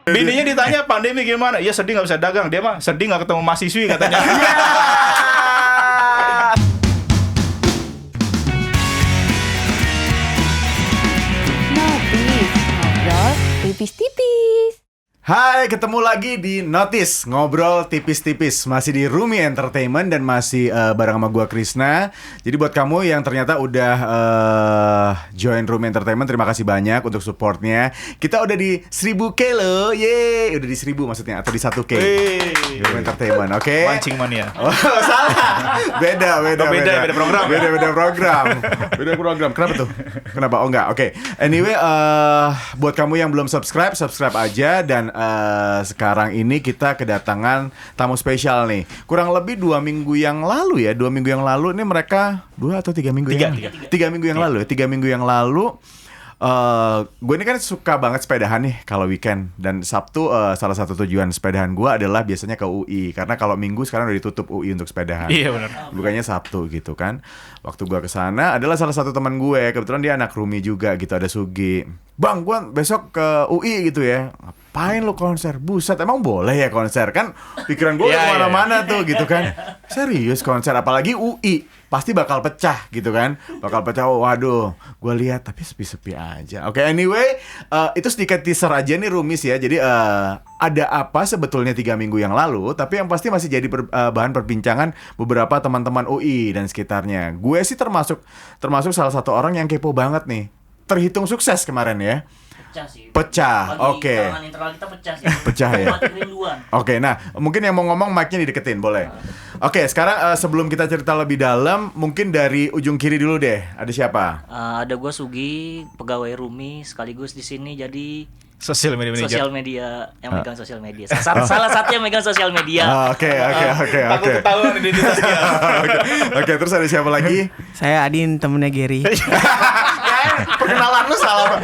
Bininya ditanya pandemi gimana? Ya sedih nggak bisa dagang. Dia mah sedih nggak ketemu mahasiswi katanya. Notis, ngobrol tipis-tipis. Hai, ketemu lagi di Notis, ngobrol tipis-tipis. Masih di Rumi Entertainment dan masih bareng sama gua Krisna. Jadi buat kamu yang ternyata udah join Rumi Entertainment, terima kasih banyak untuk supportnya. Kita udah di 1000K loh, yeay. Udah di 1000 maksudnya, atau di 1K Rumi Entertainment, oke? Mancing mania. Oh, salah. Beda program. Beda program. Kenapa tuh? Kenapa? Oh enggak. Oke. Anyway, buat kamu yang belum subscribe aja. Dan sekarang ini kita kedatangan tamu spesial nih. Kurang lebih 2 minggu yang lalu ya. 2 minggu yang lalu ini mereka 2 atau 3 minggu ya? 3 minggu yang lalu ya. 3 minggu yang lalu. Gue ini kan suka banget sepedahan nih kalau weekend. Dan Sabtu salah satu tujuan sepedahan gue adalah biasanya ke UI. Karena kalau Minggu sekarang udah ditutup UI untuk sepedahan. Iya benar. Bukannya Sabtu gitu kan. Waktu gue kesana adalah salah satu teman gue. Kebetulan dia anak Rumi juga gitu, ada Sugi. Bang, gue besok ke UI gitu ya. Ngapain lo konser? Buset, emang boleh ya konser? Kan pikiran gue kemana-mana tuh gitu kan. Serius konser, apalagi UI. Pasti bakal pecah gitu kan. Bakal pecah, oh, waduh. Gue lihat tapi sepi-sepi aja. Oke, anyway, itu sedikit teaser aja nih Rumis ya. Jadi ada apa sebetulnya 3 minggu yang lalu, tapi yang pasti masih jadi bahan perbincangan beberapa teman-teman UI dan sekitarnya. Gue sih termasuk salah satu orang yang kepo banget nih. Terhitung sukses kemarin ya. Pecah sih. Pecah, oke. Kalangan internal kita pecah sih. Pecah ya. Mati kerinduan. Oke, nah mungkin yang mau ngomong mic-nya dideketin, boleh. Oke, sekarang sebelum kita cerita lebih dalam, mungkin dari ujung kiri dulu deh. Ada siapa? Ada gue Sugi, pegawai Rumi, sekaligus di sini jadi Sosial media manager. sosial media yang megang sosial media. Salah satu yang megang sosial media. Oke. Takut ketahuan identitasnya. Oke, terus ada siapa lagi? Saya Adin, temennya Gary. Perkenalan lu salah.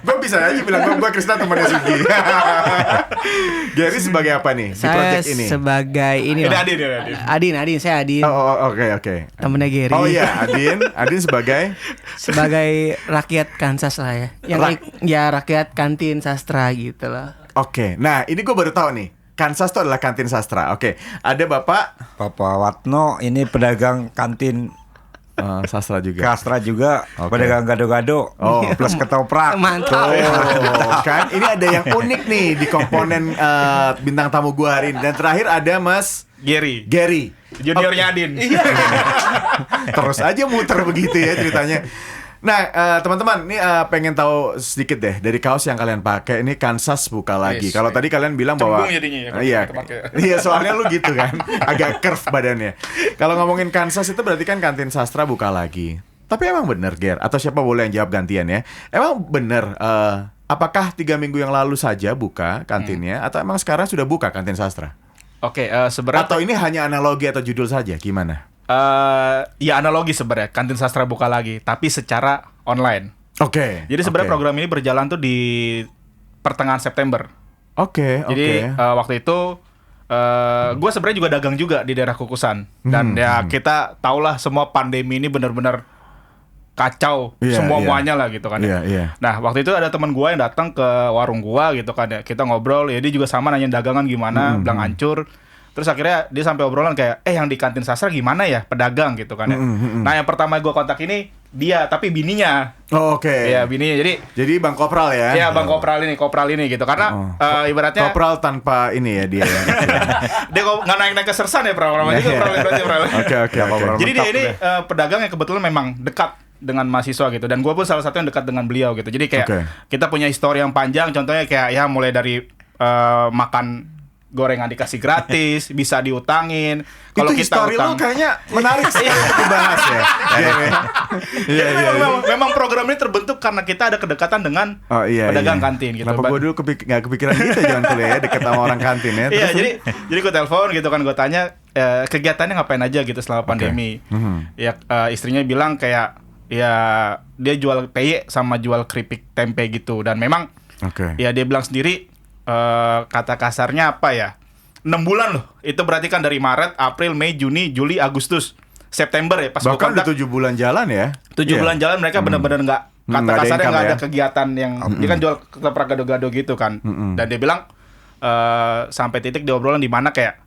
Gue bisa aja bilang gue Krisna temannya Sugi. Gary sebagai apa nih di Saya project ini? sebagai ini Ini loh. Adin. Saya Adin. Oh, oke. Temennya Gary. Oh iya, Adin sebagai Sebagai rakyat Kansas lah ya. Rakyat kantin sastra gitu loh. Oke. Nah, ini gue baru tahu nih. Kansas itu adalah kantin sastra. Oke. Ada Bapak Watno, ini pedagang kantin sastra juga. Kastra juga, Oke. pedagang gado-gado, plus ketoprak. Mantap. Kan ini ada yang unik nih di komponen bintang tamu gua hari ini. Dan terakhir ada Mas Gary. Oke. Juniornya Adin. Terus aja muter begitu ya ceritanya. Nah, teman-teman, ini pengen tahu sedikit deh dari kaos yang kalian pakai. Ini Kansas buka lagi. Yes. Kalau tadi kalian bilang bahwa Cembung jadinya ya, kalau iya, kita pakai. iya soalnya lu gitu kan, agak curve badannya. Kalau ngomongin Kansas itu berarti kan kantin sastra buka lagi. Tapi emang bener, Ger? Atau siapa boleh yang jawab gantian ya? Emang bener? Apakah 3 minggu yang lalu saja buka kantinnya, atau emang sekarang sudah buka kantin sastra? Oke, sebenarnya Atau ini hanya analogi atau judul saja? Gimana? ya analogi sebenarnya kantin sastra buka lagi, tapi secara online. Oke. Jadi sebenarnya oke. program ini berjalan tuh di pertengahan September. Oke. Jadi waktu itu gue sebenarnya juga dagang juga di daerah Kukusan. Dan ya kita tahulah semua pandemi ini benar-benar kacau Iya, semuanya lah gitu kan. Iya. Nah waktu itu ada teman gue yang datang ke warung gue gitu kan ya. Kita ngobrol, ya dia juga sama nanya dagangan gimana, bilang hancur. Terus akhirnya dia sampai obrolan kayak, yang di kantin sastra gimana ya pedagang gitu kan ya. Nah yang pertama gue kontak ini dia, tapi bininya. Oh, oke. Iya bininya, jadi Bang Kopral ya? ya bang kopral ini gitu. Karena ibaratnya Kopral tanpa ini ya dia. dia nggak naik ke sersan ya Pral juga Pral. Oke. Jadi dia ini pedagang yang kebetulan memang dekat dengan mahasiswa gitu. Dan gue pun salah satu yang dekat dengan beliau gitu. Jadi kayak kita punya histori yang panjang. Contohnya kayak ya mulai dari makan gorengan dikasih gratis, bisa diutangin. Kalau Itu kita history utang, lu kayaknya menarik sih untuk dibahas ya. Iya. memang program ini terbentuk karena kita ada kedekatan dengan pedagang kantin gitu. Kenapa gue dulu nggak kepikiran gitu jangan kuliah ya deket sama orang kantin ya. Iya, jadi gue telepon gitu kan, gue tanya kegiatannya ngapain aja gitu selama pandemi. Ya istrinya bilang kayak ya dia jual peye sama jual keripik tempe gitu. Dan memang ya dia bilang sendiri kata kasarnya apa ya, 6 bulan loh. Itu berarti kan dari Maret, April, Mei, Juni, Juli, Agustus, September ya pas bahkan gua kontak. udah 7 bulan jalan ya. 7 bulan jalan mereka benar-benar kata nggak ada kasarnya income nggak ada ya. kegiatan yang dia kan jual ketoprak gado-gado gitu kan. Dan dia bilang sampai titik di obrolan di mana kayak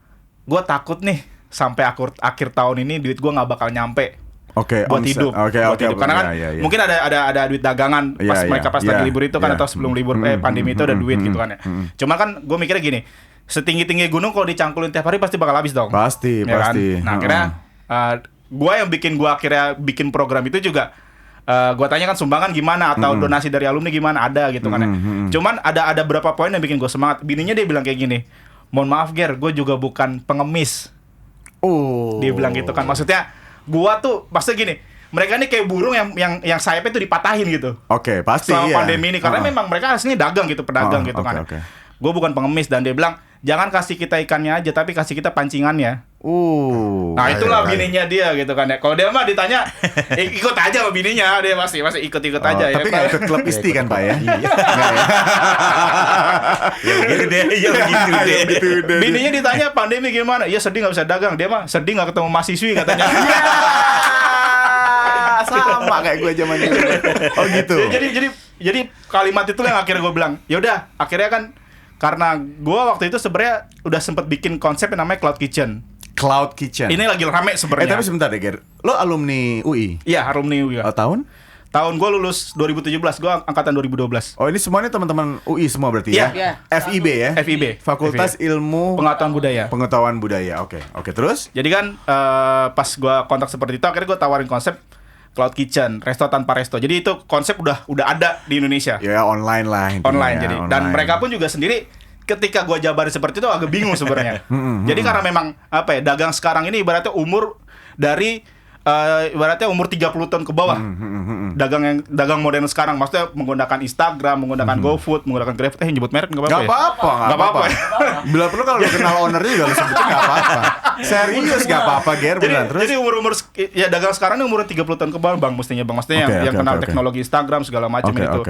gue takut nih sampai akhir tahun ini duit gue nggak bakal nyampe buat hidup. Buat hidup. Karena kan mungkin ada duit dagangan pas mereka lagi libur itu kan, atau sebelum libur pandemi itu ada duit gitu kan ya. Cuma kan gue mikirnya gini, setinggi-tinggi gunung kalau dicangkulin tiap hari pasti bakal habis dong. Pasti. Kan? Nah akhirnya gue yang akhirnya bikin program itu juga gue tanya kan sumbangan gimana atau donasi dari alumni gimana, ada gitu kan ya. Cuman ada beberapa poin yang bikin gue semangat. Bininya dia bilang kayak gini, mohon maaf Ger, gue juga bukan pengemis. Dia bilang gitu kan, maksudnya gua tuh maksudnya gini, mereka ini kayak burung yang sayapnya tuh dipatahin gitu. Oke, pasti selama pandemi ini, karena memang mereka aslinya dagang gitu, pedagang gitu kan. Gue bukan pengemis, dan dia bilang jangan kasih kita ikannya aja, tapi kasih kita pancingannya. Nah itulah bininya dia gitu kan ya. Kalau dia mah ditanya ikut aja sama bininya, dia masih ikut aja ya. Tapi nggak ikut klub isti kan Pak ya? Iya begitu deh. Bininya ditanya pandemi gimana? Iya sedih nggak bisa dagang. Dia mah sedih nggak ketemu mahasiswi katanya. Sama kayak gue zaman dulu. Oh gitu. Jadi kalimat itu yang akhirnya gue bilang, yaudah akhirnya kan karena gue waktu itu sebenarnya udah sempet bikin konsep yang namanya Cloud Kitchen. Cloud Kitchen. Ini lagi rame sebenarnya. Tapi sebentar deh, Ger. Lo alumni UI? Iya, alumni UI. Tahun? Tahun gue lulus 2017, gue angkatan 2012. Oh, ini semuanya teman-teman UI semua berarti ya? Iya. FIB ya? FIB. Fakultas Ilmu Pengetahuan Budaya. Oke, terus? Jadi kan pas gue kontak seperti itu, akhirnya gue tawarin konsep Cloud Kitchen, resto tanpa resto. Jadi itu konsep udah ada di Indonesia. Ya online lah. Online jadi. Online. Dan mereka pun juga sendiri ketika gue jabarin seperti itu agak bingung sebenarnya. Jadi karena memang dagang sekarang ini ibaratnya umur dari ibaratnya umur 30 tahun ke bawah. Dagang modern sekarang maksudnya menggunakan Instagram, menggunakan GoFood, menggunakan GrabFood. Nyebut merek enggak apa-apa. Enggak apa-apa. Bila perlu kalau lu kenal ownernya juga lu sebutin enggak apa-apa. Serius enggak apa-apa, Ger, beneran. Terus jadi umur ya dagang sekarang ini umur 30 tahun ke bawah, Bang, mestinya yang kenal teknologi Instagram segala macam itu.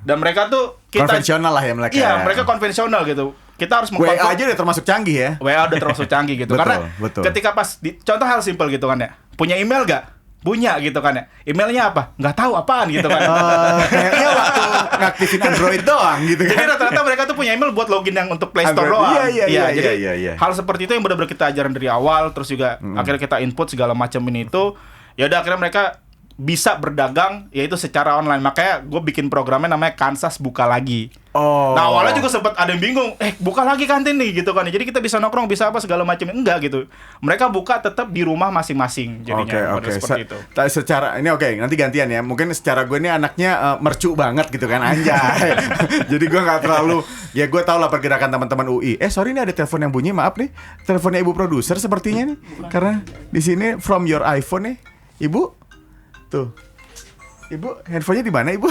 Dan mereka tuh konvensional lah ya mereka. Iya, mereka konvensional gitu. Kita harus WA aja udah termasuk canggih ya. WA udah termasuk canggih gitu. Karena ketika pas contoh hal simpel gitu kan ya. Punya email gak? Punya gitu kan ya. Emailnya apa? Nggak tahu apaan gitu kan. Kayaknya waktu ngaktifin Android doang gitu kan. Jadi rata-rata mereka tuh punya email buat login yang untuk Play Store doang. Iya. Hal seperti itu yang benar-benar kita ajarin dari awal, terus juga akhirnya kita input segala macam ini itu. Ya udah akhirnya mereka bisa berdagang yaitu secara online. Makanya gue bikin programnya namanya Kansas Buka Lagi. Nah awalnya juga sempat ada yang bingung, buka lagi kantin nih gitu kan. Jadi kita bisa nongkrong, bisa apa segala macam. Enggak gitu. Mereka buka tetap di rumah masing-masing jadinya. Seperti itu. Secara ini nanti gantian ya. Mungkin secara gue ini anaknya mercu banget gitu kan, anjay. Jadi gue nggak terlalu, ya gue tau lah pergerakan teman-teman UI. Sorry ini ada telepon yang bunyi, maaf nih. Teleponnya ibu produser sepertinya nih. Karena di sini from your iPhone nih, ibu. Tuh, ibu, handphonenya di mana ibu?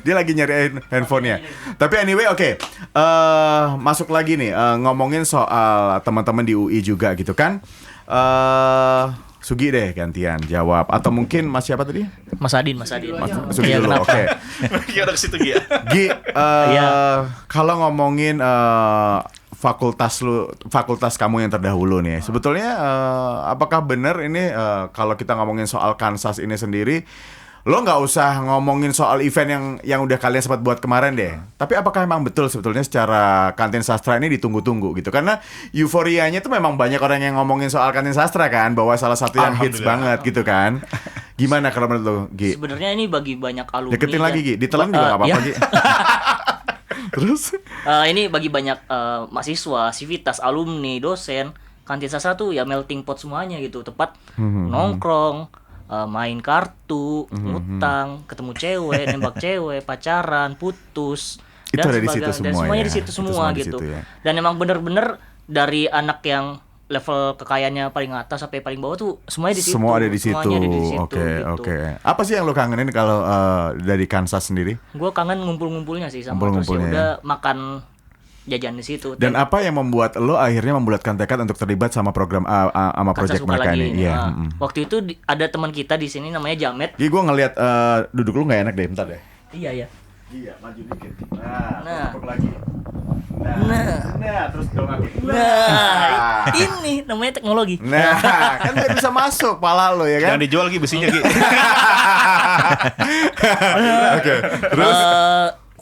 Dia lagi nyari handphonenya. Tapi anyway, masuk lagi nih ngomongin soal teman-teman di UI juga gitu kan. Sugi deh gantian jawab atau mungkin Mas siapa tadi? Mas Adin. Sugi dulu, oke. Gimana ke situ Gi? Kalau ngomongin fakultas kamu yang terdahulu nih, sebetulnya apakah benar ini kalau kita ngomongin soal Kansas ini sendiri, lo nggak usah ngomongin soal event yang udah kalian sempat buat kemarin deh, tapi apakah emang betul sebetulnya secara kantin sastra ini ditunggu-tunggu gitu? Karena euforianya tuh memang banyak orang yang ngomongin soal kantin sastra kan, bahwa salah satu yang hits banget gitu kan. Gimana kalau menurut lo, Gi? Sebenarnya ini bagi banyak alumni. Deketin lagi, Gi. Ditelan juga nggak apa-apa, Gi. Terus? Ini bagi banyak mahasiswa, sivitas, alumni, dosen, kantin sastra tuh ya melting pot semuanya gitu. Tempat nongkrong, main kartu, ngutang, ketemu cewek, nembak cewek, pacaran, putus, itu dan ada di situ dan semua semuanya ya? di situ semua gitu. Ya? Dan emang bener-bener dari anak yang level kekayaannya paling atas sampai paling bawah tuh semuanya di situ. Semua ada di situ. Semuanya ada di situ. Oke. Apa sih yang lo kangenin kalau dari Kansas sendiri? Gue kangen ngumpul-ngumpulnya sih sama terus ya udah makan jajan di situ. Dan apa yang membuat lo akhirnya membulatkan tekad untuk terlibat sama program sama project mereka ini? Iya. Waktu itu ada teman kita di sini namanya Jamet. Gue ngelihat duduk lu nggak enak deh, bentar deh. Iya. Iya, maju dikit. Nah. Lagi. Nah, terus dong. Nah, ini namanya teknologi. Nah, kan nggak bisa masuk pala lo ya kan? Jangan dijual Gi besinya Gi. Oke. Terus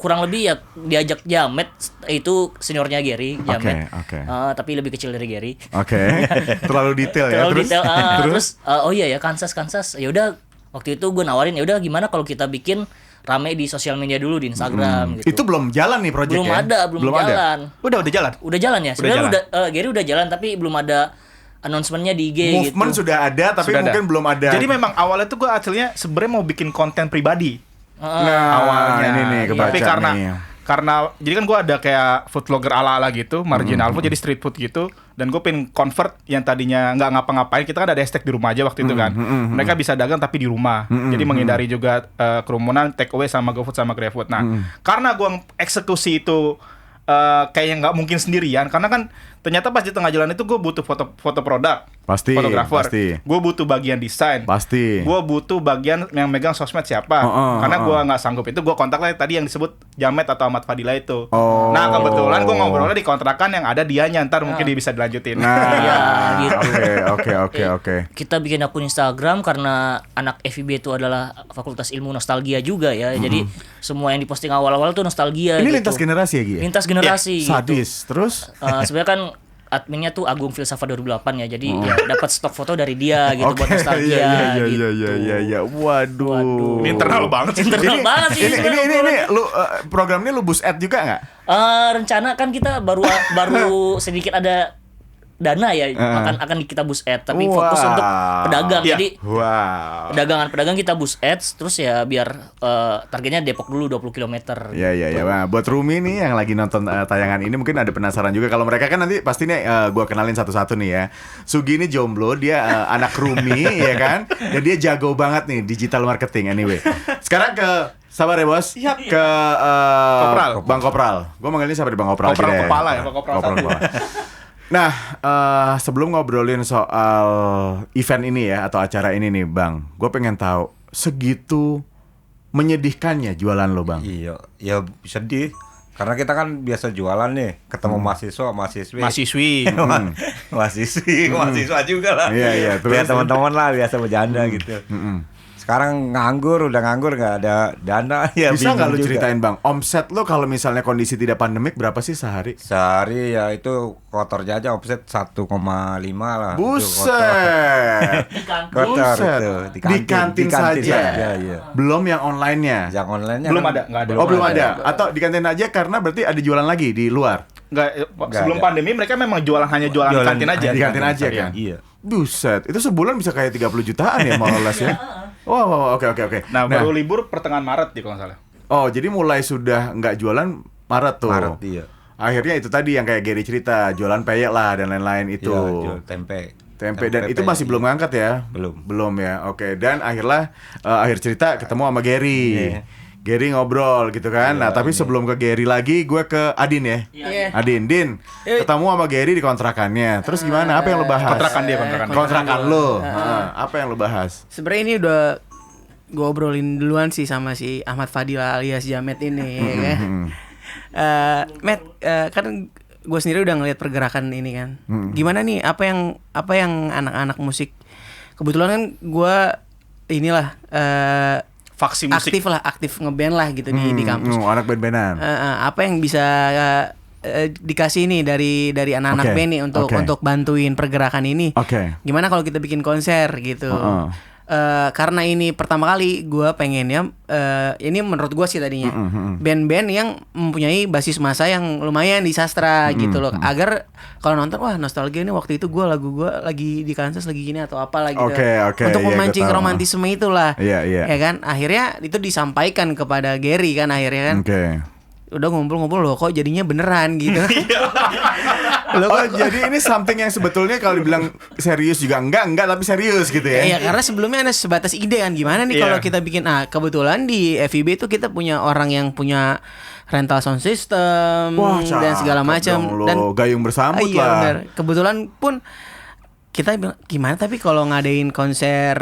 kurang lebih ya diajak Jamet, itu seniornya Gary, Jamet. Oke. Tapi lebih kecil dari Gary. Oke. Terlalu detail ya. Terlalu Terus detail. Terus oh iya ya Kansas. Ya udah waktu itu gue nawarin, ya udah gimana kalau kita bikin rame di sosial media dulu di Instagram gitu. itu belum jalan nih project belum ya? ada, belum jalan. Udah jalan. Udah jalan ya. Sebenarnya jalan. Gary udah jalan tapi belum ada announcement-nya di IG Movement gitu. sudah ada tapi Sudah mungkin belum ada. Jadi memang awalnya tuh gue aslinya sebenarnya mau bikin konten pribadi. nah, Awalnya. ini nih kebaca Tapi karena nih. jadi kan gue ada kayak food vlogger ala-ala gitu, marginal food jadi street food gitu, dan gue pengen convert yang tadinya nggak ngapa-ngapain, kita kan ada hashtag di rumah aja waktu itu kan, mereka bisa dagang tapi di rumah, jadi menghindari juga kerumunan, take away sama GoFood sama GrabFood. Nah, karena gue eksekusi itu kayak nggak mungkin sendirian, karena kan ternyata pas di tengah jalan itu gue butuh foto produk, Pasti, fotografer, pasti. gue butuh bagian desain, Pasti. gue butuh bagian yang megang sosmed siapa, karena gue nggak sanggup itu, gue kontak lah tadi yang disebut Jamet atau Ahmad Fadila itu. Nah kebetulan gue ngobrolnya di kontrakan yang ada dianya, ntar mungkin dia bisa dilanjutin. Iya, gitu. Oke. Kita bikin akun Instagram karena anak FIB itu adalah Fakultas Ilmu Nostalgia juga ya. Jadi semua yang diposting awal-awal tuh nostalgia. Ini gitu. lintas generasi ya, Gi? Lintas generasi. Gitu. Sadis. Terus? Sebenarnya kan adminnya tuh Agung Filsafat 2008 ya. Jadi ya dapat stok foto dari dia gitu buat nostalgia. Iya. Waduh. Ini internal banget sih. Internal banget sih. Ini lu program ini lu boost ad juga nggak? Rencana kan kita baru sedikit ada dana ya, akan kita boost ad, tapi fokus untuk pedagang. Iya. Jadi Wow. pedagang kita boost ads, terus ya biar targetnya Depok dulu 20 km. Iya. Nah, buat Rumi nih yang lagi nonton tayangan ini mungkin ada penasaran juga. Kalau mereka kan nanti pasti nih gue kenalin satu-satu nih ya. Sugi ini jomblo, dia anak Rumi ya kan. Dan dia jago banget nih digital marketing anyway. Sekarang ke sabar ya bos. Ke Kopral. Bang Kopral. Gue manggilnya siapa di Bang Kopral? Kopral aja deh. kepala ya, Bang Kopral satu. kepala. Nah, sebelum ngobrolin soal event ini ya atau acara ini nih, Bang, gue pengen tahu segitu menyedihkannya jualan lo, Bang. Iya, ya sedih. Karena kita kan biasa jualan nih, ketemu mahasiswi. Mahasiswi. Mahasiswa juga lah. Iya, terus. Lihat teman-teman lah biasa bercanda gitu. Sekarang udah nganggur nggak ada dana ya. Bisa nggak lu bingung juga. ceritain, Bang, omset lo kalau misalnya kondisi tidak pandemik berapa sih sehari? Sehari ya itu kotornya aja omset 1,5 lah. Buset. Kotor Buset. itu Di kantin saja. Iya. Belum yang online-nya. Yang online-nya Belum kan ada, nggak ada. Oh, belum ada. Atau di kantin aja karena berarti ada jualan lagi di luar. Sebelum ada. pandemi mereka memang hanya jualan di kantin aja. Di kantin aja kan. Iya. Buset, itu sebulan bisa kayak 30 jutaan ya mau les ya. Wow, oke. Nah, baru libur pertengahan Maret di kalau nggak salah. Oh, jadi mulai sudah nggak jualan Maret tuh. Maret, iya. Akhirnya itu tadi yang kayak Gary cerita, jualan peyek lah dan lain-lain itu. Iya, jual tempe. Tempe dan itu masih belum ngangkat ya? Belum ya. Oke, dan akhir cerita ketemu sama Gary. Iya. Gary ngobrol gitu kan. Nah, tapi sebelum ke Gary lagi, gue ke Adin ya. Iya. Adin, ketemu sama Gary di kontrakannya. Terus gimana? Apa yang lo bahas? Kontrakan lo. Apa yang lo bahas? Sebenarnya ini udah gue obrolin duluan sih sama si Ahmad Fadila alias Jamet ini ya. Matt, kan gue sendiri udah ngeliat pergerakan ini kan. Gimana nih apa yang anak-anak musik, kebetulan kan gue inilah Faksi musik. aktif ngeband lah gitu di kampus. Anak band-bandan. Apa yang bisa dikasih nih dari anak-anak Oke, band nih untuk bantuin pergerakan ini. Oke. Gimana kalau kita bikin konser gitu? Karena ini pertama kali gue pengennya, ini menurut gue sih tadinya band-band yang mempunyai basis massa yang lumayan di sastra gitu loh, agar kalau nonton wah nostalgia nih waktu itu lagu gue lagi di Kansas lagi gini atau apa lagi gitu. Oke, Untuk iya, memancing gua tahu. romantisme itulah. Iya. Ya kan akhirnya itu disampaikan kepada Gary kan akhirnya kan. Oke. Udah ngumpul-ngumpul loh kok jadinya beneran gitu. Oh, jadi ini something yang sebetulnya kalau dibilang serius juga enggak tapi serius gitu ya. Iya, karena sebelumnya ada sebatas ide kan gimana nih kalau kita bikin kebetulan di FIB itu kita punya orang yang punya rental sound system dan segala macam dan gayung bersambut iya, lah. bener. Kebetulan pun kita bilang gimana tapi kalau ngadain konser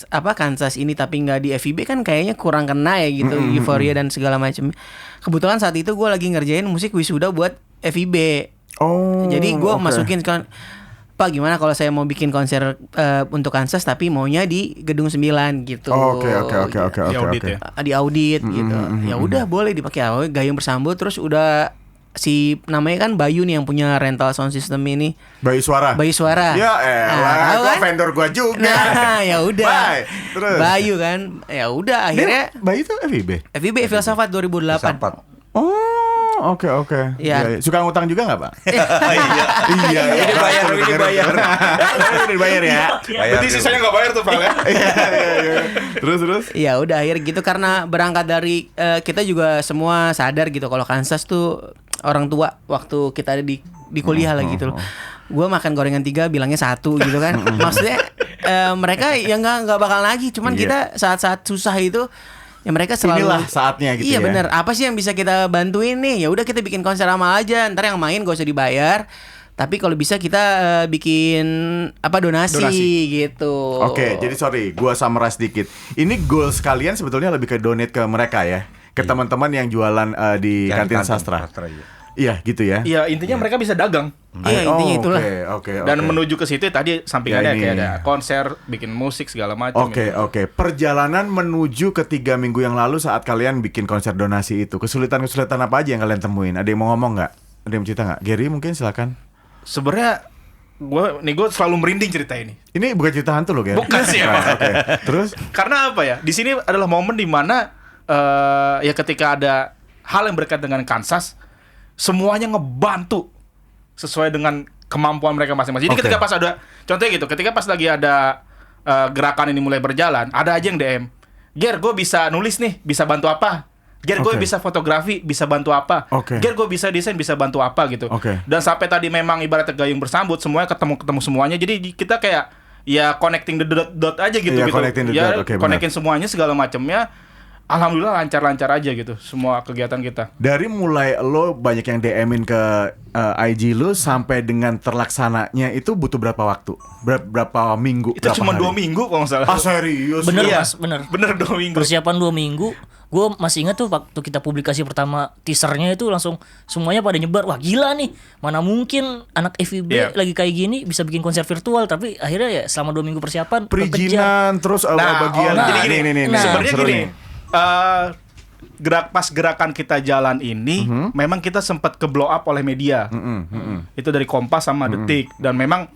Kansas ini tapi nggak di FIB kan kayaknya kurang kena ya gitu, euforia dan segala macam. Kebetulan saat itu gue lagi ngerjain musik wisuda buat FIB. Oh. Jadi gue masukin kan Pak gimana kalau saya mau bikin konser untuk Kansas tapi maunya di Gedung 9 gitu. Oke. Di audit ya. Di audit gitu. Ya udah boleh dipakai Gayung Bersambut. Terus udah si namanya kan Bayu nih yang punya rental sound system ini. Bayu Suara. Nah, Ya tahu itu kan? vendor gua juga. Nah, ya udah. Bye. Terus. Bayu kan. Ya udah akhirnya Bayu tuh FIB. FIB Filsafat 2008. Sapat. Oh, oke. Iya. Iya. Suka ngutang juga nggak, Pak? Iya. Ini bayar. Udah dibayar ya. Berarti sisanya nggak bayar tuh Val ya. Iya. Terus. Ya udah akhirnya gitu karena berangkat dari kita juga semua sadar gitu kalau Kansas tuh orang tua waktu kita ada di kuliah lah gitu loh. Gue makan gorengan 3 bilangnya 1 gitu kan. Maksudnya mereka ya nggak bakal lagi. Cuman kita saat-saat susah itu ya mereka selalu Inilah saatnya gitu iya ya. bener. Apa sih yang bisa kita bantuin nih? Ya udah kita bikin konser amal aja. Ntar yang main gak usah dibayar. Tapi kalau bisa kita bikin donasi gitu. Oke, jadi sorry, gua summarize dikit. Ini goals kalian sebetulnya lebih ke donate ke mereka ya, ke teman-teman yang jualan di kantin sastra. Iya, gitu ya. Iya, intinya mereka bisa dagang. Iya intinya itulah. Oke. Dan menuju ke situ tadi sampingannya Ya, ini. kayak ada konser, bikin musik segala macam. Oke. Perjalanan menuju ke 3 minggu yang lalu saat kalian bikin konser donasi itu, kesulitan apa aja yang kalian temuin? Ada yang mau ngomong nggak? Ada yang mau cerita nggak? Gary mungkin silakan. Sebenarnya gue selalu merinding cerita ini. Ini bukan cerita hantu loh, Gary. Bukan sih, emang. Oke. Terus? Karena apa ya? Di sini adalah momen dimana ya ketika ada hal yang berkaitan dengan Kansas, semuanya ngebantu sesuai dengan kemampuan mereka masing-masing. Jadi ketika pas ada, contohnya gitu, ketika pas lagi ada gerakan ini mulai berjalan, ada aja yang DM, Ger, gue bisa nulis nih, bisa bantu apa? Ger, gue bisa fotografi, bisa bantu apa? Ger, gue bisa desain, bisa bantu apa gitu. Dan sampai tadi memang ibaratnya Gayung Bersambut, semuanya ketemu semuanya. Jadi kita kayak ya connecting the dot aja gitu. Iya, gitu. connecting the dot. Oke, connecting semuanya segala macamnya. Alhamdulillah lancar-lancar aja gitu semua kegiatan kita. Dari mulai lo banyak yang DM-in ke IG lo sampai dengan terlaksananya itu butuh berapa waktu? Berapa minggu? Itu berapa cuma hari? 2 minggu kalau nggak salah. Ah serius? Bener Iya. Mas, bener. Bener 2 minggu. Persiapan 2 minggu. Gue masih ingat tuh waktu kita publikasi pertama teasernya itu langsung semuanya pada nyebar. Wah gila nih, mana mungkin anak FIB lagi kayak gini bisa bikin konser virtual. Tapi akhirnya ya selama 2 minggu persiapan perizinan terus bagian. jadi gini, sebenarnya seru gini. nih. Pas gerakan kita jalan ini memang kita sempat ke blow up oleh media. Itu dari Kompas sama Detik, dan memang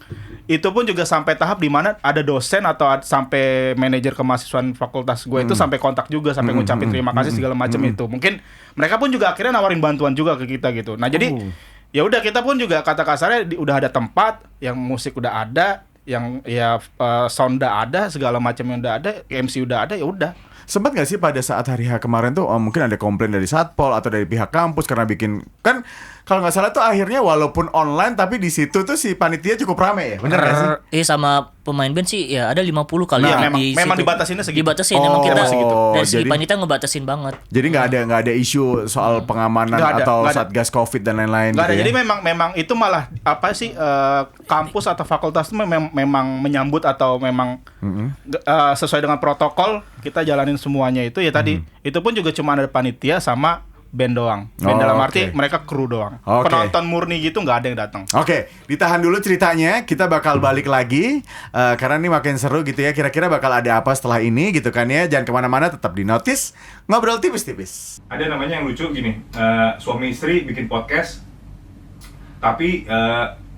itu pun juga sampai tahap di mana ada dosen atau sampai manajer kemahasiswaan fakultas gue itu sampai kontak juga, sampai ngucapin terima kasih segala macam itu. Mungkin mereka pun juga akhirnya nawarin bantuan juga ke kita gitu. Nah, jadi ya udah kita pun juga kata kasarnya udah ada tempat, yang musik udah ada, yang ya sound udah ada, segala macam yang udah ada, MC udah ada, ya udah. Sempat nggak sih pada saat hari H kemarin tuh mungkin ada komplain dari Satpol atau dari pihak kampus karena bikin kan kalau nggak salah tuh akhirnya walaupun online tapi di situ tuh si panitia cukup rame ya, bener nggak sih? Sama pemain band sih ya ada 50 kali Nah, di memang situ. dibatasinnya segitu. Dibatasin emang kita segitu. dari segi Jadi- panitia ngebatasin banget. Jadi nggak ada isu soal pengamanan Nggak ada, atau nggak ada. satgas COVID dan lain-lain. Nggak ada. gitu ya? Jadi memang itu malah apa sih kampus atau fakultas itu memang menyambut atau memang sesuai dengan protokol kita jalanin semuanya itu ya tadi. Itu pun juga cuma ada panitia sama band doang. Band dalam arti mereka kru doang. Oke. Penonton murni gitu nggak ada yang datang. Oke, ditahan dulu ceritanya. Kita bakal balik lagi karena ini makin seru gitu ya. Kira-kira bakal ada apa setelah ini gitu kan ya. Jangan kemana-mana, tetap di Notice ngobrol tipis-tipis. Ada namanya yang lucu gini, suami istri bikin podcast, tapi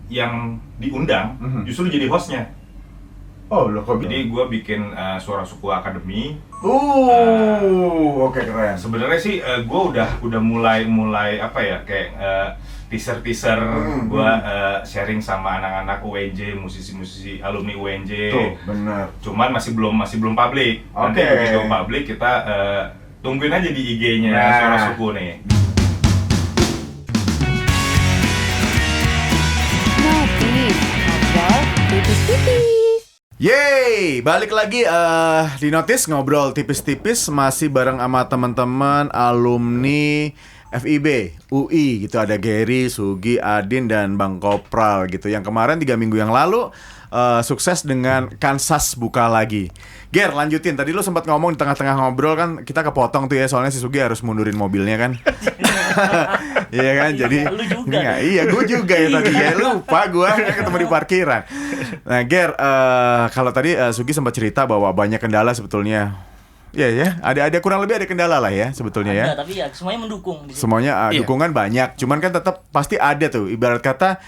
yang diundang justru jadi hostnya. Oh, lo kok Jadi gue bikin Suara Suku Academy. Oke, keren. Sebenarnya sih gue udah mulai apa ya kayak teaser gue sharing sama anak-anak UNJ, musisi-musisi alumni UNJ. Tuh, benar. Cuman masih belum publik. Nanti Oke. begitu publik kita tungguin aja di IG-nya Nah. Suara Suku nih. Notice, ngobrol tipis-tipis. Yeay, balik lagi di Notice ngobrol tipis-tipis masih bareng sama teman-teman alumni FIB, UI gitu. Ada Gary, Sugi, Adin dan Bang Kopral gitu. Yang kemarin 3 minggu yang lalu sukses dengan Kansas buka lagi. Ger, lanjutin. Tadi lu sempat ngomong di tengah-tengah ngobrol kan, kita kepotong tuh ya, soalnya si Sugi harus mundurin mobilnya kan. Iya kan, jadi Lu juga. Nggak, iya, gue juga ya tadi ya, lupa gue ketemu di parkiran. Nah, Ger, kalau tadi Sugi sempat cerita bahwa banyak kendala sebetulnya. Iya ya, ada kurang lebih ada kendala lah ya sebetulnya ya. Ada, tapi ya semuanya mendukung di situ. Semuanya Iya. dukungan banyak, cuman kan tetap pasti ada tuh. Ibarat kata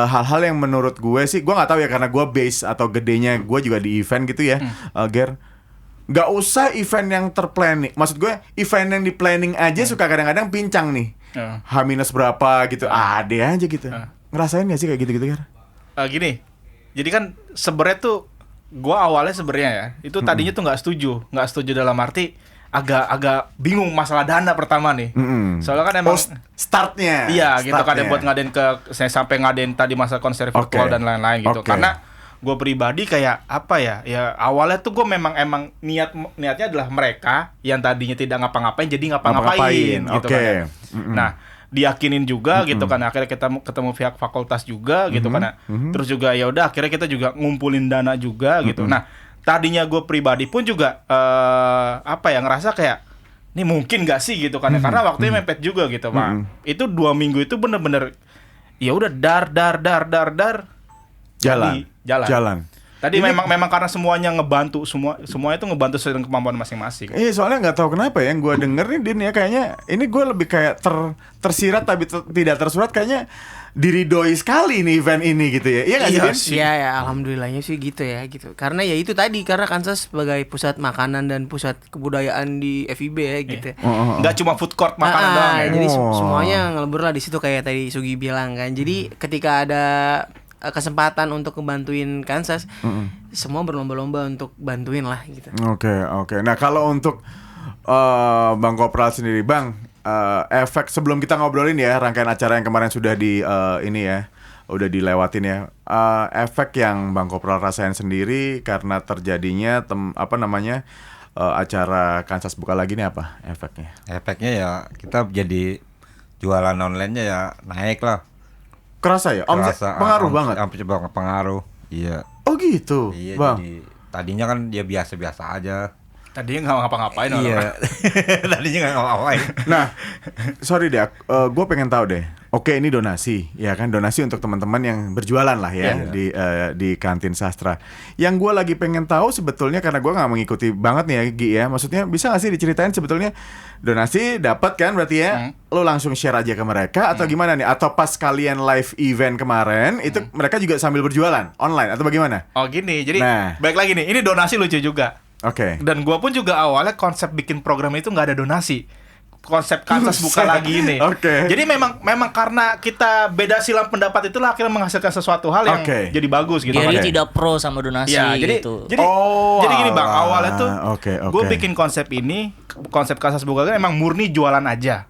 hal-hal yang menurut gue sih, gue nggak tahu ya karena gue base atau gedenya gue juga di event gitu ya, Ger. Nggak usah event yang terplanning. Maksud gue event yang di planning aja suka kadang-kadang pincang nih. H- berapa gitu, ada aja gitu. Ngerasain nggak sih kayak gitu-gitu, Ger? Gini, jadi kan sebenarnya tuh gua awalnya sebenarnya ya itu tadinya tuh nggak setuju dalam arti agak bingung masalah dana pertama nih. Soalnya kan emang startnya. iya gitu kan ya, buat ngadain saya sampai ngadain tadi masa konser virtual dan lain-lain gitu. Karena gue pribadi kayak apa ya awalnya tuh gue memang niatnya adalah mereka yang tadinya tidak ngapa-ngapain jadi ngapa-ngapain gitu kan ya. Nah, diyakinin juga gitu kan, akhirnya kita ketemu pihak fakultas juga gitu kan. Terus juga ya udah akhirnya kita juga ngumpulin dana juga gitu. Nah, tadinya gue pribadi pun juga ngerasa kayak ini mungkin gak sih gitu kan ya, karena waktunya mepet juga gitu Pak. Itu 2 minggu itu bener-bener ya udah dar jalan. Tadi Ini memang karena semuanya ngebantu, semua itu ngebantu sesuai dengan kemampuan masing-masing. Iya, soalnya nggak tahu kenapa ya, yang gue denger nih Din ya, kayaknya ini gue lebih kayak tersirat tapi tidak tersurat, kayaknya diridoi sekali nih event ini gitu ya. Iya nggak sih, Din? Iya ya, alhamdulillahnya sih gitu ya gitu. Karena ya itu tadi, karena Kansas sebagai pusat makanan dan pusat kebudayaan di FIB ya gitu. Nggak cuma food court makanan doang ya. Jadi semuanya ngelebur lah di situ kayak tadi Sugi bilang kan. Jadi ketika ada kesempatan untuk ngebantuin Kansas, semua berlomba-lomba untuk bantuin lah gitu. Oke. Nah, kalau untuk Bang Kopral sendiri, Bang, efek sebelum kita ngobrolin ya rangkaian acara yang kemarin sudah udah dilewatin ya, efek yang Bang Kopral rasain sendiri karena terjadinya acara Kansas buka lagi nih, apa efeknya? Efeknya ya kita jadi jualan online-nya ya naik lah. Kerasa ya? Pengaruh banget. Pengaruh. Iya. Oh gitu, Iya, Bang. jadi tadinya kan dia biasa-biasa aja. Tadinya nggak ngapa-ngapain orang. Iya. Tadinya nggak ngapa-ngapain. Nah, sorry deh, gue pengen tahu deh. Oke, ini donasi, ya kan, donasi untuk teman-teman yang berjualan lah ya di kantin sastra. Yang gue lagi pengen tahu sebetulnya, karena gue nggak mengikuti banget nih ya, Gi ya. Maksudnya bisa nggak sih diceritain sebetulnya donasi dapat kan berarti ya? Lo langsung share aja ke mereka atau gimana nih? Atau pas kalian live event kemarin itu mereka juga sambil berjualan online atau bagaimana? Oh gini, jadi baik lagi nih, ini donasi lucu juga. Oke. Dan gua pun juga awalnya konsep bikin program itu nggak ada donasi. Konsep Kansas buka lagi ini. Oke. Jadi memang karena kita beda silang pendapat itulah akhirnya menghasilkan sesuatu hal yang jadi bagus gitu. Jadi Oke. tidak pro sama donasi Ya, gitu. jadi gini Bang, awalnya tuh Oke. gue bikin konsep Kansas buka kan emang murni jualan aja.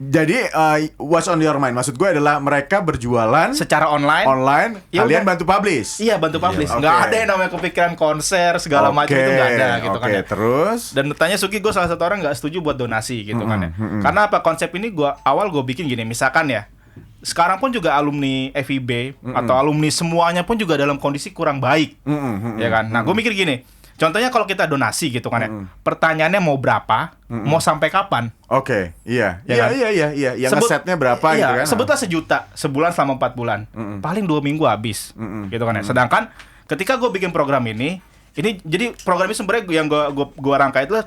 Jadi what's on your mind? Maksud gue adalah mereka berjualan Secara online. Ya kalian udah. bantu publish. Iya, bantu publish. Oke. Nggak ada yang namanya kepikiran konser segala macam itu nggak ada gitu kan. Ya. Terus? Dan tanya Sugi, gue salah satu orang nggak setuju buat donasi gitu kan ya. Karena apa, konsep ini gue bikin gini, misalkan ya, sekarang pun juga alumni FIB atau alumni semuanya pun juga dalam kondisi kurang baik, ya kan. Nah, gue mikir gini, contohnya kalau kita donasi gitu kan ya, pertanyaannya mau berapa, mau sampai kapan? Oke, iya. Ya kan? Iya. Yang ngesetnya berapa gitu kan? Sebutlah 1 juta sebulan selama 4 bulan. Paling 2 minggu habis. Gitu kan ya. Sedangkan ketika gue bikin program ini jadi program ini sebenarnya yang gue rangkai itu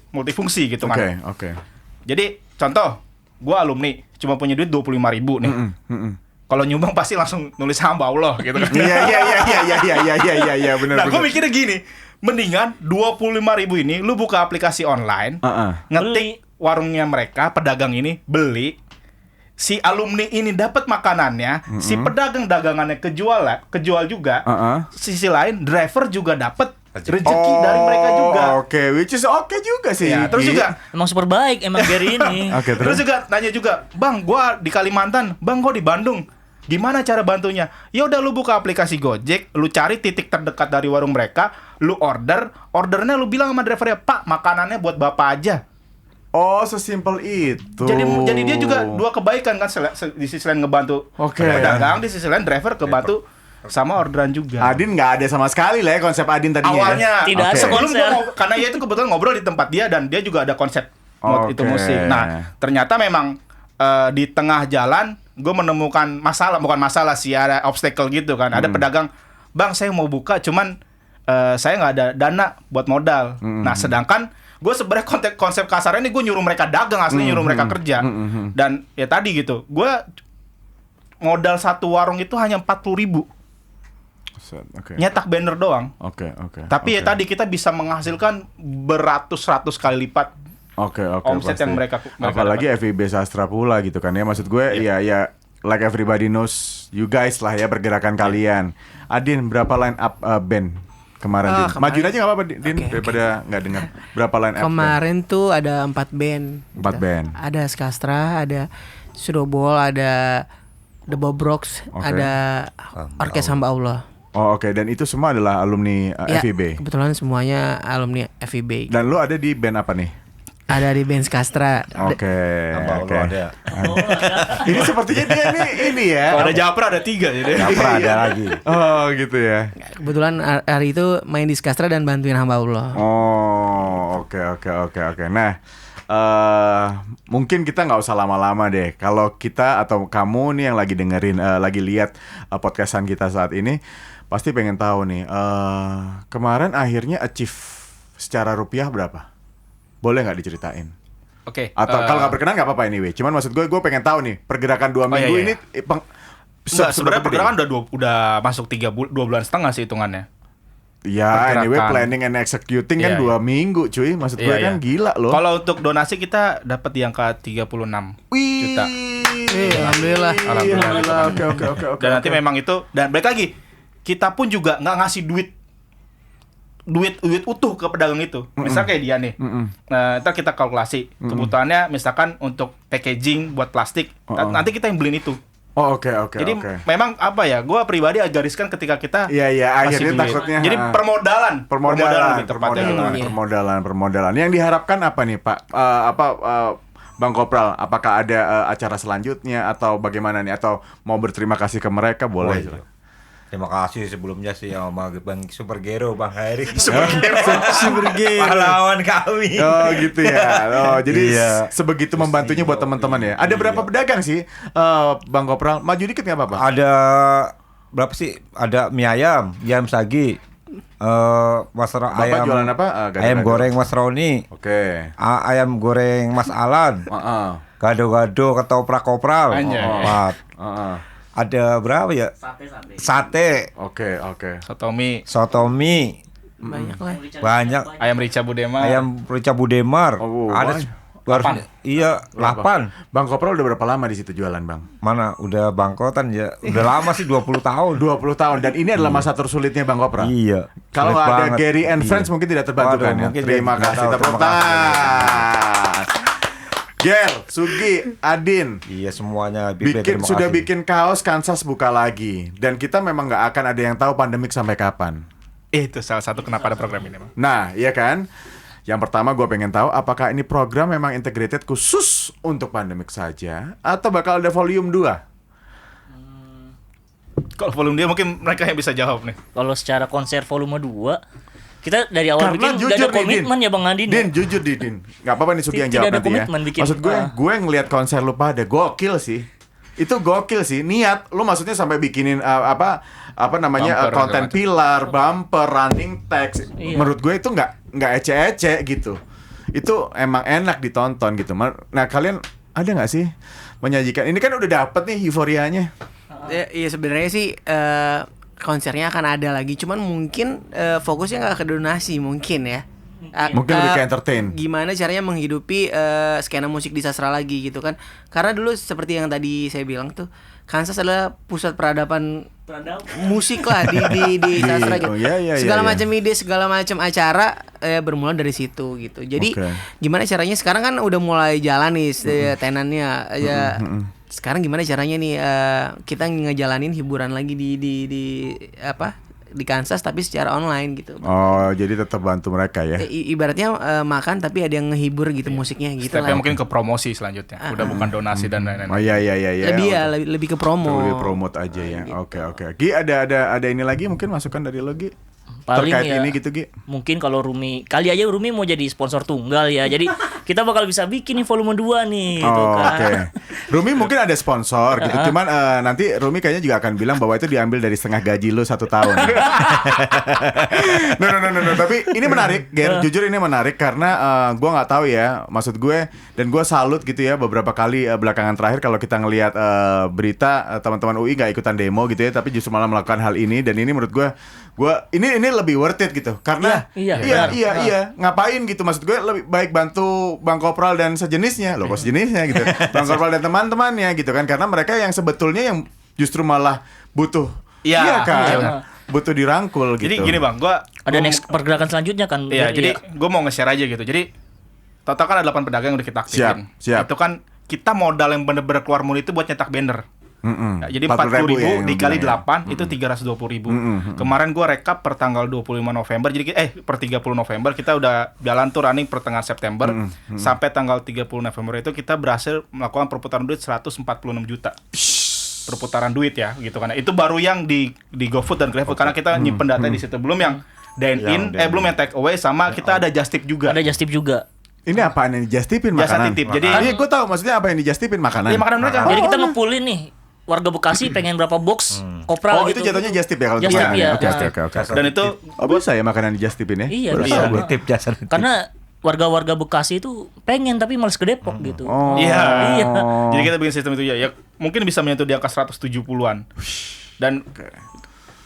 multifungsi gitu kan. Oke. Jadi contoh, gue alumni cuma punya duit 25.000 nih. Kalau nyumbang pasti langsung nulis hamba Allah gitu kan. Iya, benar. Nah, gue mikirnya gini, mendingan 25.000 ini lu buka aplikasi online, ngetik warungnya mereka, pedagang ini beli, si alumni ini dapat makanannya, si pedagang dagangannya kejual juga, sisi lain driver juga dapat rezeki dari mereka juga. Oke, which is oke juga sih. Ya, terus juga Emang super baik emang Gary ini. Oke, terus juga nanya juga, "Bang, gua di Kalimantan, Bang, gua di Bandung. Gimana cara bantunya?" Ya udah, lu buka aplikasi Gojek, lu cari titik terdekat dari warung mereka, lu ordernya lu bilang sama drivernya, "Pak, makanannya buat Bapak aja." Oh, sesimpel itu. Jadi dia juga dua kebaikan kan, di sisi lain ngebantu pedagang, di sisi lain driver kebantu sama orderan juga. Adin nggak ada sama sekali lah ya konsep Adin tadinya. Awalnya Tidak ada sebelum konser. karena dia itu kebetulan ngobrol di tempat dia dan dia juga ada konsep itu Oke. musik. Nah, ternyata memang di tengah jalan gue menemukan bukan masalah sih, ada obstacle gitu kan. Ada pedagang, "Bang, saya mau buka cuman saya nggak ada dana buat modal." Nah, sedangkan gue sebenarnya konsep kasarnya ini gue nyuruh mereka dagang, asli nyuruh mereka kerja. Dan ya tadi gitu, gue modal satu warung itu hanya 40.000 Oke. nyetak banner doang. Oke. Tapi ya tadi kita bisa menghasilkan beratus-ratus kali lipat Oke. omset pasti. yang mereka Apalagi FIB Sastra pula gitu kan ya. Maksud gue ya like everybody knows you guys lah ya pergerakan kalian. Adin, berapa line up band kemarin? Din? Kemarin- Majuin aja nggak apa-apa Din, Oke. daripada nggak dengar. Berapa line up? Kemarin tuh ada 4 band. 4 band. Ada Skastra, ada Sudobol, ada The Bobrox, Oke. ada Orkes Hamba Allah. Oh oke, dan itu semua adalah alumni Ya, FIB. kebetulan semuanya alumni FIB. Dan lu ada di band apa nih? Ada di band Skastra. Oke. Hamba Oke. Allah ada. Ini sepertinya dia nih ini ya. Kalau ada Japra ada 3 jadi. Japra ada lagi. Oh gitu ya. Kebetulan hari itu main di Skastra dan bantuin Hamba Allah. Oh oke. Nah mungkin kita nggak usah lama-lama deh. Kalau kita atau kamu nih yang lagi dengerin, lagi lihat podcastan kita saat ini, pasti pengen tahu nih. Kemarin akhirnya achieve secara rupiah berapa? Boleh nggak diceritain? Oke. Atau kalau nggak berkenan nggak apa-apa anyway. Cuman maksud gue pengen tahu nih pergerakan 2 minggu iya, ini iya. Sebenarnya pergerakan udah masuk 2 bulan setengah sih hitungannya. Ya, anyway Pergerakan. planning and executing kan Iya, 2 minggu cuy. Maksud gue Iya, kan iya. gila loh. Kalau untuk donasi kita dapat di angka 36 juta. Alhamdulillah. Alhamdulillah. Oke. Dan nanti memang itu, dan balik lagi, kita pun juga nggak ngasih duit utuh ke pedagang itu. Misal kayak dia nih. Nah, ntar kita kalkulasi kebutuhannya, misalkan untuk packaging buat plastik, nanti kita yang beliin itu. Oh, oke. Jadi memang apa ya? Gue pribadi gariskan ketika kita Iya, kasih akhirnya duit. takutnya. Jadi permodalan lebih tepatnya gitu. Permodalan. Yang diharapkan apa nih, Pak? Bang Kopral, apakah ada acara selanjutnya atau bagaimana nih? Atau mau berterima kasih ke mereka boleh? iya. Terima kasih sebelumnya sih sama Bang Supergero, Bang Heri. Supergero. Pahlawan kami. Oh gitu ya. Oh jadi Iya. sebegitu membantunya buat teman-teman ya. Ada berapa pedagang sih, Bang Kopral? Maju dikit nggak apa-apa? Ada berapa sih? Ada mie ayam sagi. Bapak jualan apa? Ayam goreng Mas Roni. Oke. Ayam goreng Mas Alan. Gado-gado ketoprak kopral. Anjay. 4. Ada berapa ya? Sate. Oke. Sotomi. Banyak lah. Banyak. Ayam Rica Budema. Ayam Rica Budemar. Oh, Ada banyak. baru iya 8. Bang Kopral udah berapa lama di situ jualan, Bang? Mana udah bangkotan ya. Udah lama sih 20 tahun. 20 tahun dan ini adalah masa tersulitnya Bang Kopral. Iya. Kalau Sulit nggak ada banget. Gary and Iya. Friends mungkin tidak terbantu Waduh, kan ya. mungkin Terima dia kasih nggak tahu, tepuk terima kasih. tangan. Ger, Sugi, Adin, Iya semuanya Bibi, bikin terima sudah kasih. bikin kaos Kansas buka lagi dan kita memang nggak akan ada yang tahu pandemik sampai kapan. Itu salah satu kenapa ada program ini, Bang. Nah, iya kan? Yang pertama gue pengen tahu apakah ini program memang integrated khusus untuk pandemik saja atau bakal ada volume 2? Kalau volume dia mungkin mereka yang bisa jawab nih. Kalau secara konser volume 2, kita dari awal bikin udah ada nih, komitmen ya Bang Andi. Din, jujur Din. Gak apa-apa nih Sugi yang Tidak jawab ada nanti ya. komitmen bikin. Maksud gue ngelihat konser lu pada gokil sih. Itu gokil sih. Niat lu maksudnya sampai bikinin apa namanya Bumper, konten segala pilar, bumper, running text. Iya. Menurut gue itu nggak ece-ece gitu. Itu emang enak ditonton gitu. Nah, kalian ada nggak sih menyajikan? Ini kan udah dapet nih euforianya. Iya sebenarnya sih konsernya akan ada lagi, cuman mungkin fokusnya nggak ke donasi mungkin ya. Mungkin lebih ke entertain. Gimana caranya menghidupi skena musik di sastra lagi gitu kan? Karena dulu seperti yang tadi saya bilang tuh, Kansas adalah pusat peradaban musik lah di sastra gitu. Oh, iya, segala iya. macam ide, segala macam acara bermula dari situ gitu. Jadi Oke. gimana caranya sekarang kan udah mulai jalan nih tenannya ya. Sekarang gimana caranya nih kita ngejalanin hiburan lagi di di Kansas tapi secara online gitu. Oh, jadi tetap bantu mereka ya. Ibaratnya makan tapi ada yang ngehibur gitu musiknya gitu Stepnya lah. mungkin ke promosi selanjutnya. Udah bukan donasi dan lain-lain. Oh iya. Lebih ke promo. Lebih promote aja ya. Oke. Gi ada ini lagi mungkin masukan dari lo Gi? Paling Terkait ya, ini gitu Gi. mungkin kalau Rumi kali aja Rumi mau jadi sponsor tunggal ya. Jadi kita bakal bisa bikin nih volume 2 nih gitu Oh, kan. oke. Rumi mungkin ada sponsor gitu. Cuman nanti Rumi kayaknya juga akan bilang bahwa itu diambil dari setengah gaji lu 1 tahun. No. Tapi ini menarik, Ger. Jujur ini menarik karena gua nggak tahu ya. Maksud gue dan gua salut gitu ya beberapa kali belakangan terakhir kalau kita ngelihat berita teman-teman UI nggak ikutan demo gitu ya, tapi justru malah melakukan hal ini dan ini menurut gua ini lebih worth it gitu karena iya ngapain gitu, maksud gue lebih baik bantu Bang Kopral dan sejenisnya loh, kok sejenisnya gitu Bang Kopral dan teman-temannya gitu kan, karena mereka yang sebetulnya yang justru malah butuh kan butuh dirangkul gitu. Jadi gini Bang, Ada next pergerakan selanjutnya kan. Iya, jadi gue mau nge-share aja gitu. Jadi total kan ada 8 pedagang yang udah kita aktifin. Siap. Itu kan kita modal yang bener-bener keluar murni itu buat nyetak banner. Ya, jadi 40.000 ya, dikali bilang 8 itu 320.000. Kemarin gua rekap per tanggal 25 November. Jadi per 30 November kita udah jalan tuh running pertengahan September sampai tanggal 30 November itu kita berhasil melakukan perputaran duit 146 juta. Perputaran duit ya gitu kan. Itu baru yang di GoFood dan GrabFood karena kita nyimpen data di situ. Belum yang dine in, belum yang take away sama kita ada just tip juga. Ada just tip juga. Ini apaan yang dijustipin Jasa makanan? titip. Jadi gue tahu maksudnya apa yang dijustipin makanan. Iya, makanan mereka. Jadi kita ngepulin nih warga Bekasi pengen berapa box kopral Oh, gitu. itu jatuhnya just tip ya kalau Just tip, iya. Oke. Dan itu Bisa ya makanan di just tipin ya? Iya, Baru bisa. tahu gue. Tip jasa. Karena warga-warga Bekasi itu pengen tapi males ke Depok gitu. Oh. Iya. Iya. Jadi kita bikin sistem itu ya mungkin bisa menyentuh di angka 170-an. Dan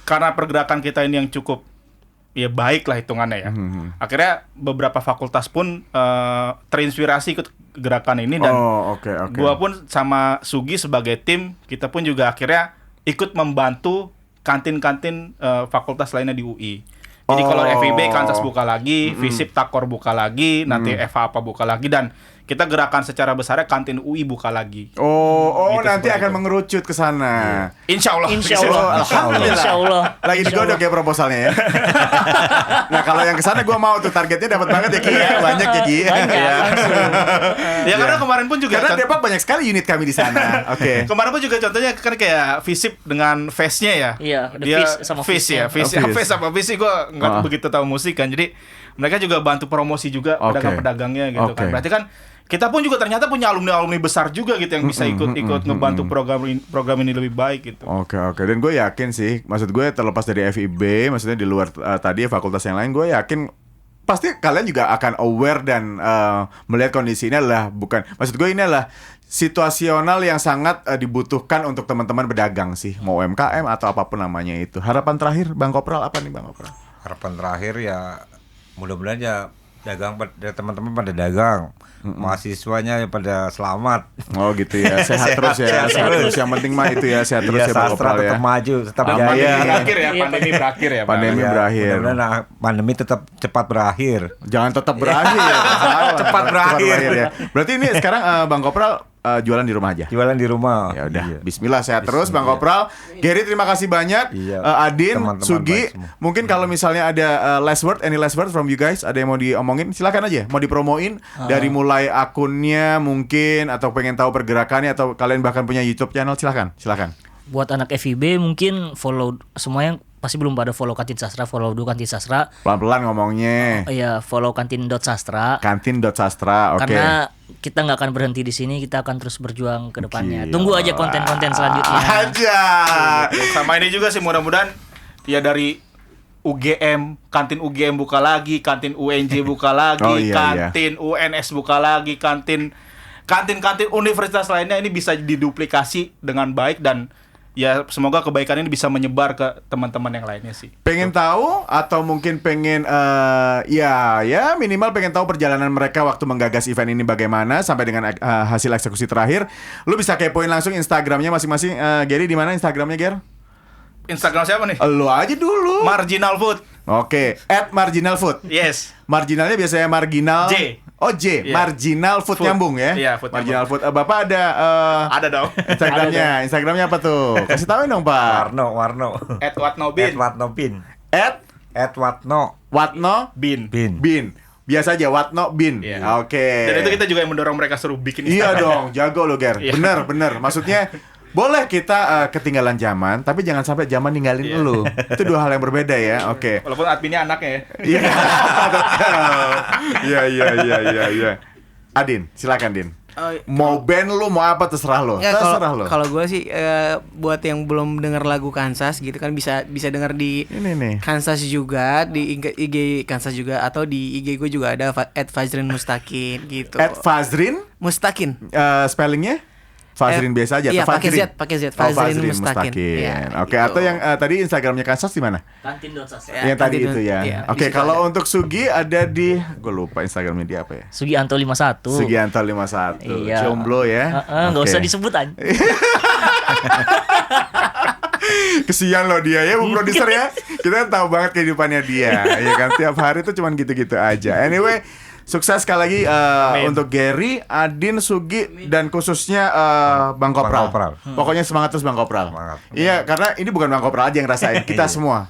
karena pergerakan kita ini yang cukup ya baik lah hitungannya ya. Akhirnya beberapa fakultas pun terinspirasi ikut gerakan ini dan oke. gua pun sama Sugi sebagai tim kita pun juga akhirnya ikut membantu kantin-kantin fakultas lainnya di UI. Jadi kalau FIB Kansas buka lagi, FISIP Takor buka lagi, nanti FH apa buka lagi dan kita gerakan secara besarnya kantin UI buka lagi. Oh, Gitu, nanti seperti akan itu. mengerucut ke sana. Insya Allah. Alhamdulillah. Insya Allah. Lagi digodok ya proposalnya ya. Nah, kalau yang ke sana gua mau tuh targetnya dapat banget ya Ki. Banyak ya Ki. Ya karena kemarin pun juga Karena Depok banyak sekali unit kami di sana. Oke. kemarin pun juga contohnya kan kayak FISIP dengan face-nya ya. Iya, ada Dia Fish sama Fish ya. Fish-nya. Oh, Fish. Face apa Fish sih gue nggak begitu tahu musik kan. Jadi mereka juga bantu promosi juga Oke. pedagang-pedagangnya gitu Oke. kan. Berarti kan kita pun juga ternyata punya alumni-alumni besar juga gitu yang bisa ikut ngebantu program ini lebih baik gitu. Oke. Dan gue yakin sih, maksud gue terlepas dari FIB, maksudnya di luar tadi fakultas yang lain, gue yakin pasti kalian juga akan aware dan melihat kondisi ini adalah maksud gue ini adalah situasional yang sangat dibutuhkan untuk teman-teman pedagang sih, mau UMKM atau apapun namanya itu. Harapan terakhir Bang Kopral apa nih Bang Kopral? Harapan terakhir ya mudah-mudahan ya teman-teman pada dagang, mahasiswanya yang pada selamat. Oh gitu ya, sehat terus ya, sehat terus. Yang penting mah itu ya, sehat terus Iya, ya Bang sastra Kopral ya. tetap maju, tetap Dan jaya. pandemi berakhir ya, pandemi berakhir ya. Bang. Pandemi Ya, berakhir. mudah-mudahan pandemi tetap cepat berakhir. Jangan tetap berakhir. Salah. Cepat berakhir. ya. Berarti ini sekarang Bang Kopral jualan di rumah aja. Jualan di rumah. Ya udah, Iya. bismillah sehat terus Bang Kopral. Gary terima kasih banyak. Iya. Adin, Teman-teman Sugi, baik semua. mungkin kalau misalnya ada last word from you guys, ada yang mau diomongin, silakan aja. Mau dipromoin dari mulai akunnya mungkin atau pengen tahu pergerakannya atau kalian bahkan punya YouTube channel, silakan. Buat anak FIB mungkin follow semua yang pasti belum pada follow Kantin Sastra, follow dulu Kantin Sastra. Pelan-pelan ngomongnya. Iya, follow kantin.sastra. Kantin.sastra, oke. Karena kita nggak akan berhenti di sini, kita akan terus berjuang ke depannya. Tunggu aja konten-konten selanjutnya. Aja. Sama ini juga sih mudah-mudahan ya dari UGM, kantin UGM buka lagi, kantin UNJ buka lagi, Oh, iya, kantin UNS buka lagi, kantin universitas lainnya ini bisa diduplikasi dengan baik dan ya semoga kebaikan ini bisa menyebar ke teman-teman yang lainnya sih. Pengen tahu atau mungkin pengen ya minimal pengen tahu perjalanan mereka waktu menggagas event ini bagaimana sampai dengan hasil eksekusi terakhir. Lu bisa kepoin langsung Instagramnya masing-masing. Gary di mana Instagramnya, Ger? Instagram siapa nih? Lu aja dulu. Marginal Food. Oke, @marginalfood. Yes. Marginalnya biasanya marginal. J. Oh J, Iya. Marginal Food Food. nyambung ya. Iya, food Marginal Food. Bapak ada Ada dong. Instagramnya apa tuh? Kasih tahuin dong Pak. Warno. @watnobin. Edward Nopin. Watno @Watno Bin. Bin. Biasa aja Watno Bin. Iya. Oke. Dan itu kita juga yang mendorong mereka suruh bikin Iya Instagram. dong, jago lo Ger. Iya. Bener. Maksudnya boleh kita ketinggalan zaman, tapi jangan sampai zaman ninggalin lu. Itu dua hal yang berbeda ya. Oke. Walaupun adminnya anaknya ya. Iya. Adin, silakan Din. Oh, Mau band lu, mau apa terserah lo. Nggak, Terserah lo. kalau gue sih buat yang belum denger lagu Kansas gitu kan bisa denger di Ini nih. Kansas juga, di IG Kansas juga, atau di IG gue juga ada @Fazrin Mustakin gitu. @Fazrin, Mustakin. spellingnya? Fazrin biasa aja. Iya, atau pakai Fazrin? Z, pakai Z. Oh, Fazrin Mustakin. Iya, Oke, gitu. atau yang tadi Instagramnya Kansas di mana? Kantin.sas. Ya, Yang tadi nanti itu ya. iya, Oke, di situ kalau ada. untuk Sugi ada di, gue lupa Instagramnya dia apa ya? Sugianto 51. Sugianto 51. Iya. Jomblo ya. Nggak Oke. usah disebut aja. Kesian loh dia ya, Bu Produser ya. Kita kan tahu banget kehidupannya dia. Ya kan tiap hari tuh cuman gitu-gitu aja. Anyway, sukses sekali lagi untuk Gary, Adin, Sugi, dan khususnya Bang Kopral. Kopral. Pokoknya semangat terus Bang Kopral. Semangat. Iya, karena ini bukan Bang Kopral aja yang rasain, kita semua.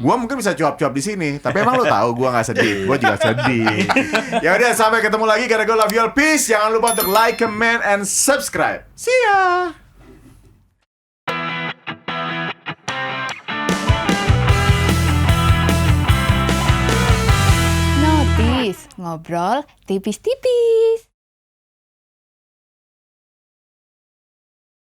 Gua mungkin bisa cuap-cuap di sini, tapi emang lo tahu gua nggak sedih, gua juga sedih. Ya udah, sampai ketemu lagi karena gue love you all. Peace. Jangan lupa untuk like, comment, and subscribe. See ya. Notice, ngobrol tipis-tipis.